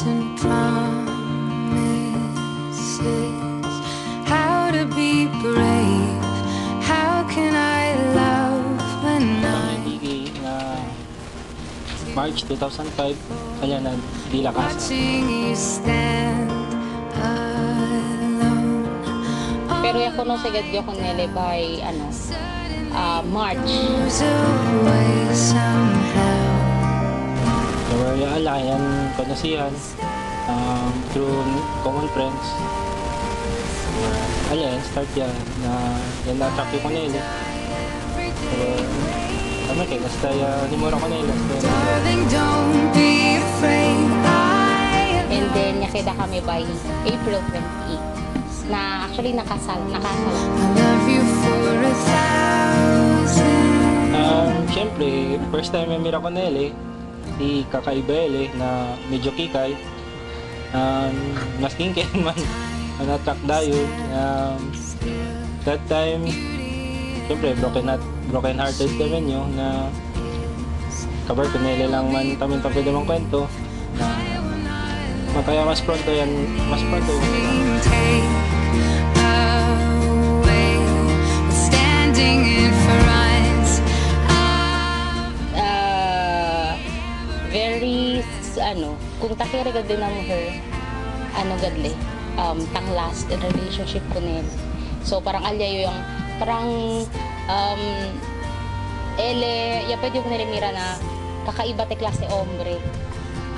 and promises, how to be brave, how can I love when I March 2005, kaya na di lakas. watching you stand alone. Pero ako no sagad yo kung nele by March. Away somehow. So we're alayan, konosihan, through common friends. Ayan, start yan, yan na-attract ko nila. So, kami kaya, basta nimura ko nila. Darling, don't be afraid. And then, nakita kami by April 28. Na actually nakasal. I love you for 1,000. Siyempre, first time may mira ko nila, si Kakaibele na medyo kikay. Mas kingken man, na-attract dayo. That time, siyempre, broken hearted kami nyo na kabar ko nila lang man tamin-tapid namang kwento na kaya mas pronto yan Take away standing in front very, kung takiragad din ang her, gadli, tang last in relationship ko nila. So, parang alyayo yung, parang, ya pwede yung nilimira na kakaiba te klase hombre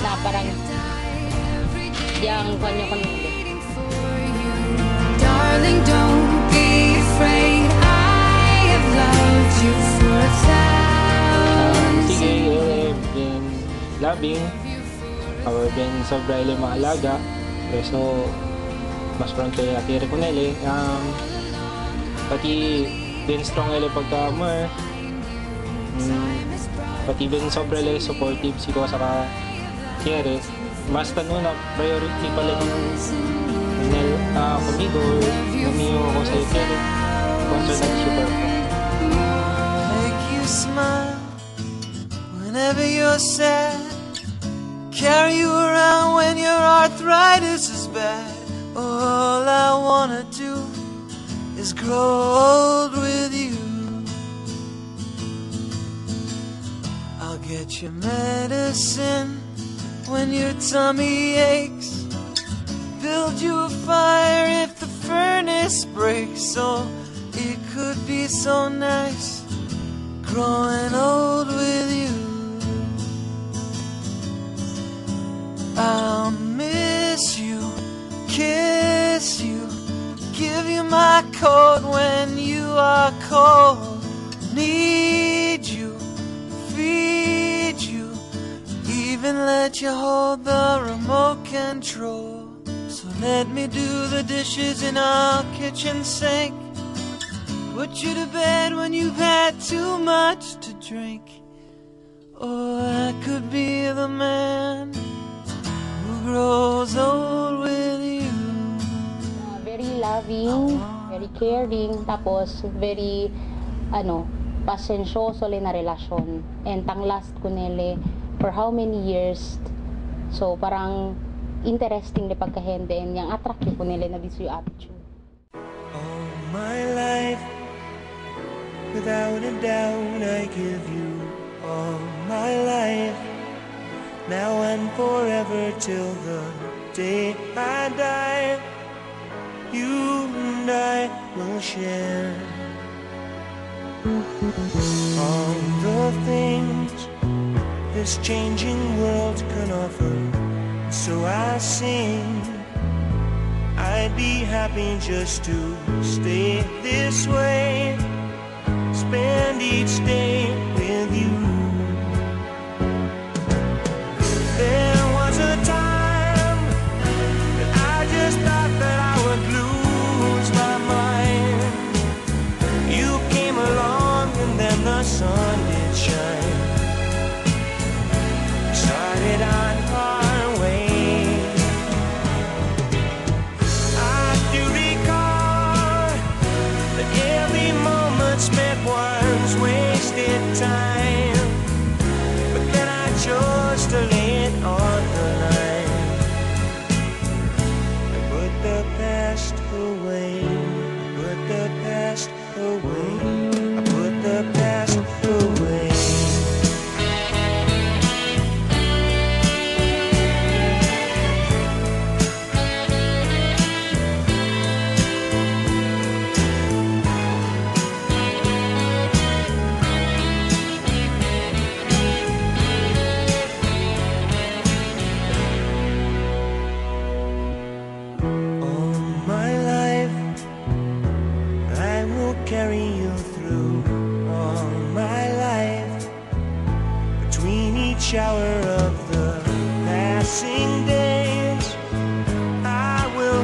na parang yang kanyo kanila. Darling, don't be afraid. I have loved you for 1,000. sige, been loving or been sobra ili maalaga so mas pronto yung akiri ko nila pati din strong ili pagka-mer pati din sobra ili supportive si ko sa kere mas tanong na priority pala yung kumigo namiyo ako sa kere concert at super Make you smile whenever you're sad. Carry you around when your arthritis is bad. All I wanna do is grow old with you. I'll get you medicine when your tummy aches. Build you a fire if the furnace breaks. Oh, it could be so nice growing old with you. I'll miss you, kiss you, give you my coat when you are cold. Need you, feed you, even let you hold the remote control. So let me do the dishes in our kitchen sink. Put you to bed when you've had too much to drink. Or I could be the man who grows old with you. Very loving, very caring, tapos very, pasensyoso na relasyon. And tang last ko nila for how many years. So, parang interesting na pagkahende and yung attractive ko nila na this yung attitude. All my life, without a doubt, I give you all my life. Now and forever till the day I die, you and I will share all the things this changing world can offer. So I sing, I'd be happy just to stay this way, spend each day with you. There was a time that I just thought that I would lose my mind. You came along and then the sun did shine. Started on our way. I do recall that every moment spent was wasted time.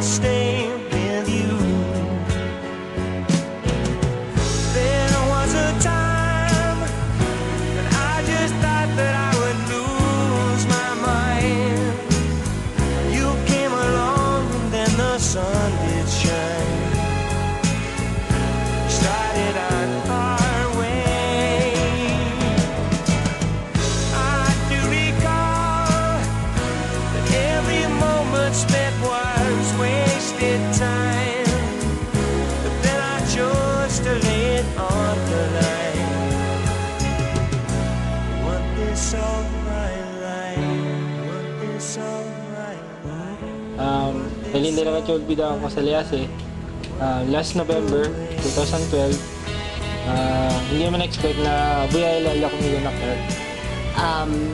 stay with you. There was a time when I just thought that I would lose my mind. You came along and then the sun did shine. Started on our way. I do recall that every moment spent was wasted time. But then I chose to lay it on the line. Want this all my life. Want this all my life. Hindi na olbida ako sa Liase. Last November 2012, hindi naman expect na buya ilala ko nila na Kurt.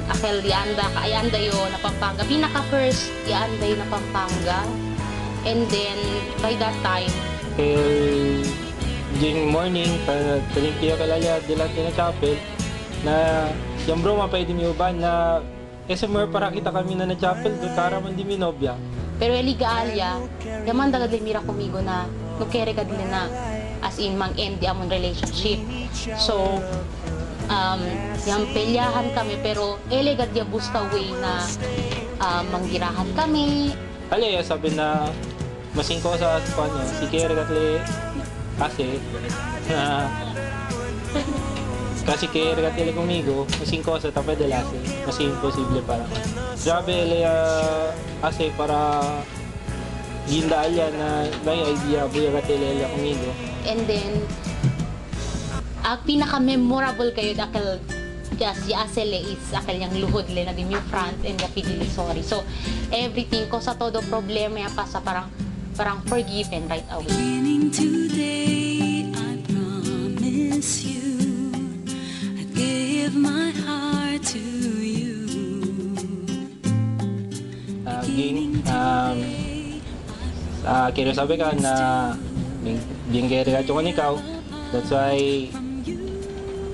Akel yanda kaayanda yo na Pampanga. Pinaka first yanda yo na Pampanga. And then by that time, During morning, talimpia kalala delante na chapel, na yung bro mapaydi mi uban na SMR para kita kami na chapel doon kara man di mi nobya. pero eligaalya, yaman daga din mira kumigo na nukere ka din na as in mang end di amon relationship. So, yung pelyahan kami pero elegad ya busta way na manggirahan kami. Alaya sabi na masingko sa Espanya, si Kere Katle kasi Kere Katle kumigo, masingko sa tapay de lase, kasi imposible para. Grabe Alaya kasi para gindaal yan na may idea buya Katle Alaya kumigo. And then, ang pinaka-memorable kayo dakil si Asele is akal yang luhod le na din yung front and the pidili sorry. So, everything ko sa todo problema ya pa sa parang forgiven right away. Beginning today, I promise you, I give my heart to you. Kaya sabi ka na binggeri ka ko ikaw. That's why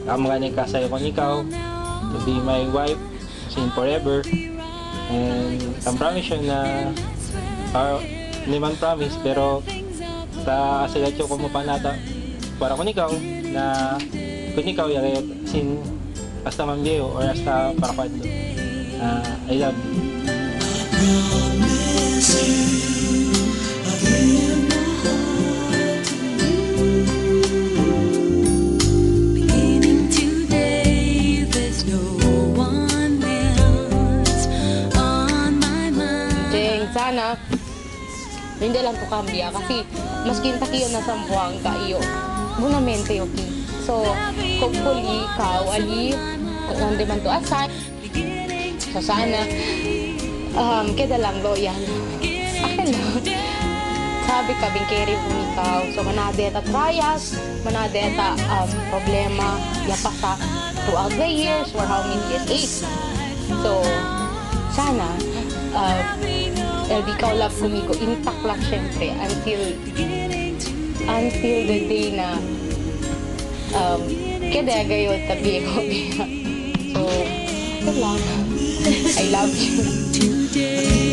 mga kasay ko ikaw to be my wife in forever. And I promise you na hindi man promise pero sa asigatyo ko mo panata para kung ikaw na kung ikaw yari sin hasta mambiyo or hasta para kwadlo. I love you. Beginning today, there's no one else on my mind. Deng, sana hindi lang to kambya kasi maskin takiyo na sampuang kaiyo bunamente okay. So hopefully ikaw ali kung di man to aside so sana keda lang loyal akin lang sabi ka bingkeri kung ikaw so manadeta trials manadeta problema yapasa throughout the years or how many years 8 so sana LB ikaw love kumigo intact lang syempre until the day na kaya gayo tabi ko biya so good luck I love you Today